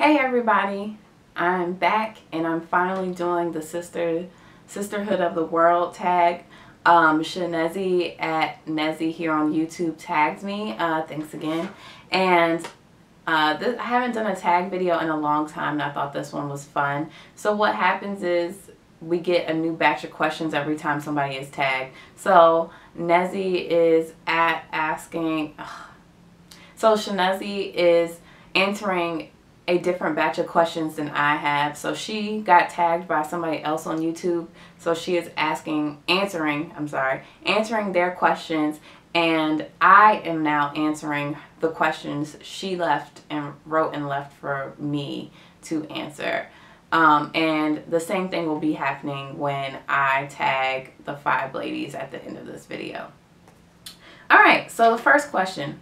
Hey everybody, I'm back and I'm finally doing the Sisterhood of the World tag. Shanezi at Nezi here on YouTube tagged me. Thanks again. And I haven't done a tag video in a long time and I thought this one was fun. So what happens is we get a new batch of questions every time somebody is tagged. So Nezi is asking, so Shanezi is answering a different batch of questions than I have. So she got tagged by somebody else on YouTube. So she is answering their questions, and I am now answering the questions she left and wrote and left for me to answer. And the same thing will be happening when I tag the 5 ladies at the end of this video. Alright, so the first question.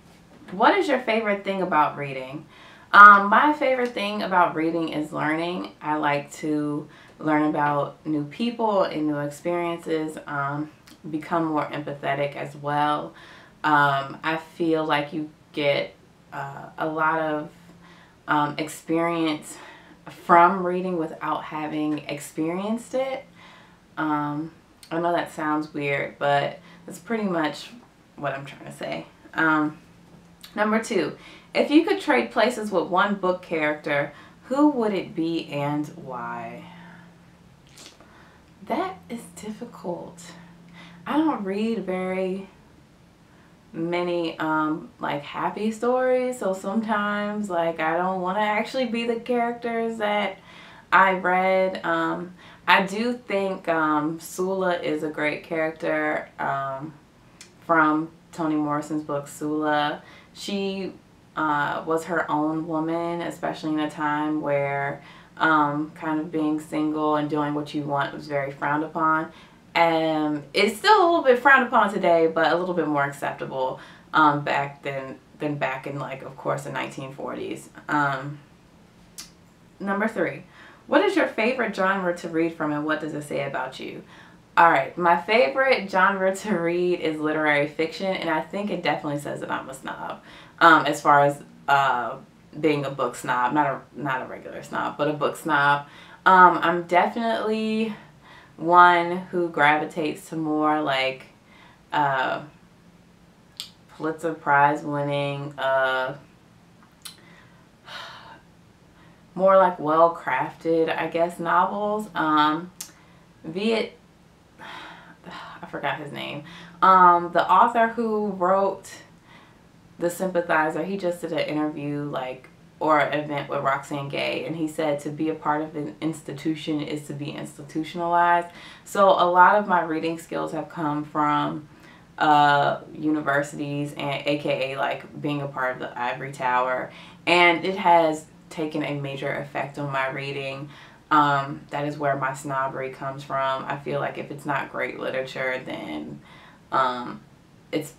What is your favorite thing about reading? My favorite thing about reading is learning. I like to learn about new people and new experiences, become more empathetic as well. I feel like you get a lot of experience from reading without having experienced it. I know that sounds weird, but that's pretty much what I'm trying to say. Number 2, if you could trade places with one book character, who would it be and why? That is difficult. I don't read very many like happy stories, so sometimes like I don't want to actually be the characters that I read. I do think Sula is a great character from Toni Morrison's book Sula. She was her own woman, especially in a time where kind of being single and doing what you want was very frowned upon. And it's still a little bit frowned upon today, but a little bit more acceptable back than back in, like, of course, the 1940s. Number 3, what is your favorite genre to read from and what does it say about you? Alright, my favorite genre to read is literary fiction, and I think it definitely says that I'm a snob. As far as being a book snob, not a regular snob, but a book snob. I'm definitely one who gravitates to more like Pulitzer Prize winning, more like well-crafted, I guess, novels. I forgot his name. The author who wrote The Sympathizer, he just did an interview or event with Roxanne Gayle, and he said to be a part of an institution is to be institutionalized. So a lot of my reading skills have come from universities, and aka like being a part of the Ivory Tower, and it has taken a major effect on my reading. That is where my snobbery comes from. I feel like if it's not great literature, then it's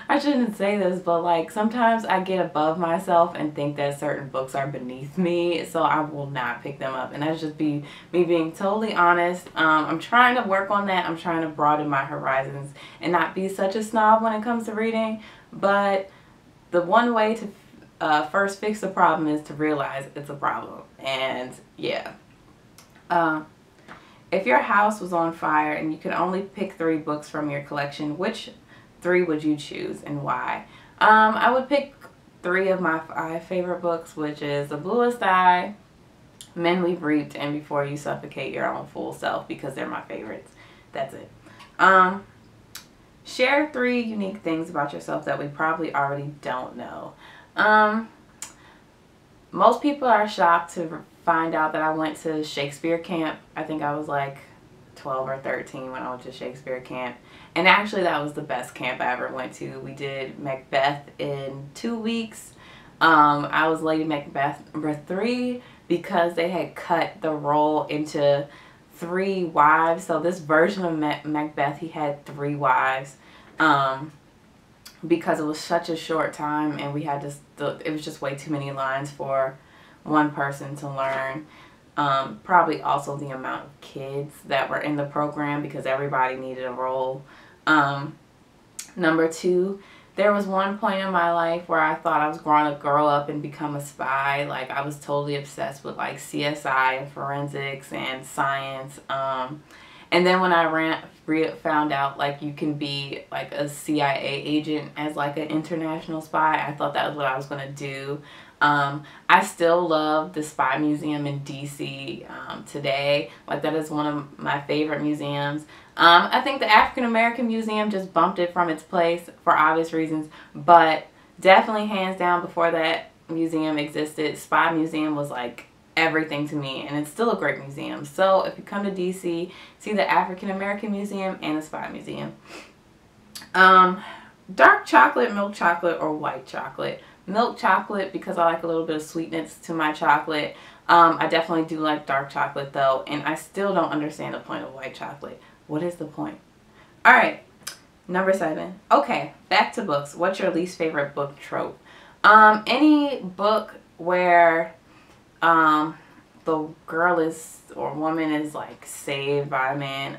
I shouldn't say this, but like sometimes I get above myself and think that certain books are beneath me, so I will not pick them up. And that's just me being totally honest. I'm trying to work on that. I'm trying to broaden my horizons and not be such a snob when it comes to reading. But the one way to first fix the problem is to realize it's a problem. And yeah. If your house was on fire and you could only pick 3 books from your collection, which 3 would you choose and why? I would pick 3 of my 5 favorite books, which is The Bluest Eye, Men We've Reaped, and Before You Suffocate Your Own Fool Self, because they're my favorites. That's it. Share 3 unique things about yourself that we probably already don't know. Most people are shocked to find out that I went to Shakespeare camp. I think I was like 12 or 13 when I went to Shakespeare camp. And actually that was the best camp I ever went to. We did Macbeth in 2 weeks. I was Lady Macbeth number 3 because they had cut the role into 3 wives. So this version of Macbeth, he had 3 wives. Because it was such a short time and we had to, it was just way too many lines for one person to learn. Probably also the amount of kids that were in the program because everybody needed a role. Number 2, There was one point in my life where I thought I was going to grow up and become a spy. Like, I was totally obsessed with like CSI and forensics and science. And then when I found out like you can be like a CIA agent as like an international spy, I thought that was what I was going to do. I still love the Spy Museum in DC today. Like, that is one of my favorite museums. I think the African American Museum just bumped it from its place for obvious reasons, but definitely hands down before that museum existed, Spy Museum was like everything to me, and it's still a great museum. So if you come to DC, see the African American Museum and the Spy Museum. Dark chocolate, milk chocolate, or white chocolate? Milk chocolate, because I like a little bit of sweetness to my chocolate. I definitely do like dark chocolate though, and I still don't understand the point of white chocolate. What is the point? Alright, number 7. Okay, back to books. What's your least favorite book trope? Any book where the girl is, or woman is like saved by a man.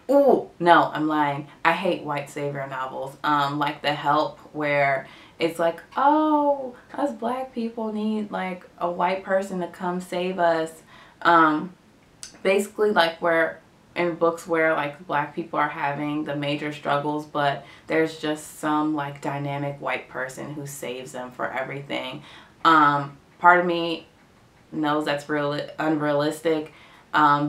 Ooh, no, I'm lying. I hate white savior novels. Like The Help, where it's like, oh, us black people need like a white person to come save us. Basically like where in books where like black people are having the major struggles, but there's just some like dynamic white person who saves them for everything. Part of me knows that's unrealistic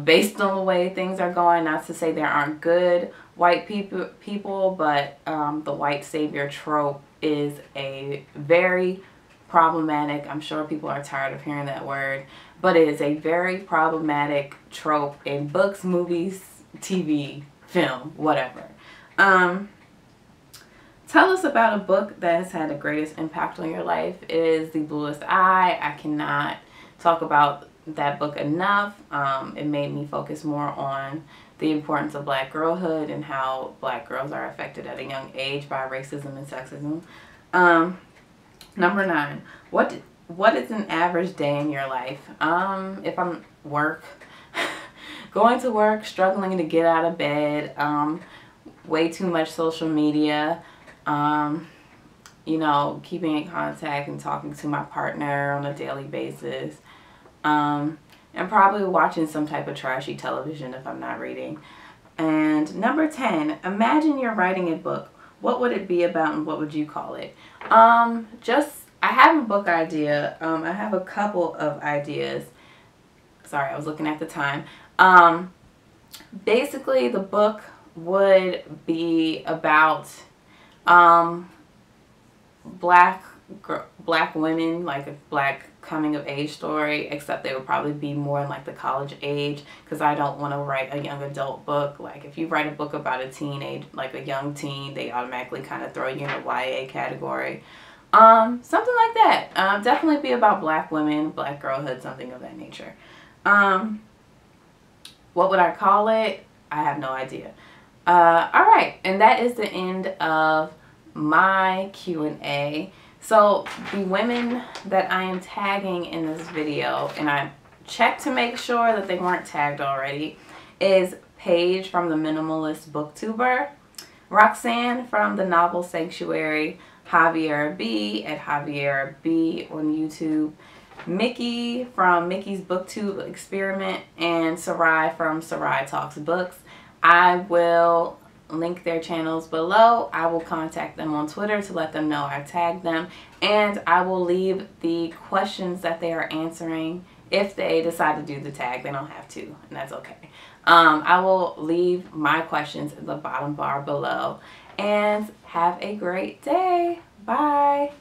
based on the way things are going. Not to say there aren't good white people, but the white savior trope is a very problematic, I'm sure people are tired of hearing that word, but it is a very problematic trope in books, movies, TV, film, whatever. Tell us about a book that has had the greatest impact on your life. It is The Bluest Eye. I cannot talk about that book enough. It made me focus more on the importance of black girlhood and how black girls are affected at a young age by racism and sexism. Number 9. What is an average day in your life? If I'm going to work, struggling to get out of bed, way too much social media, you know, keeping in contact and talking to my partner on a daily basis, and probably watching some type of trashy television if I'm not reading. And number 10, imagine you're writing a book. What would it be about and what would you call it? I have a book idea. I have a couple of ideas. Sorry, I was looking at the time. Basically, the book would be about black women, like a black coming of age story, except they would probably be more in like the college age, because I don't want to write a young adult book. Like, if you write a book about a teenage, like a young teen, they automatically kind of throw you in the YA category. Something like that. Definitely be about black women, black girlhood, something of that nature. What would I call it? I have no idea. Alright, and that is the end of my Q&A. So the women that I am tagging in this video, and I checked to make sure that they weren't tagged already, is Paige from the Minimalist Booktuber, Roxanne from the Novel Sanctuary, Javiera B at Javiera B on YouTube, Mickey from Mickey's Booktube Experiment, and Sarai from Sarai Talks Books. I will link their channels below. I will contact them on Twitter to let them know I tagged them, and I will leave the questions that they are answering. If they decide to do the tag, they don't have to, and that's okay. I will leave my questions in the bottom bar below, and have a great day. Bye.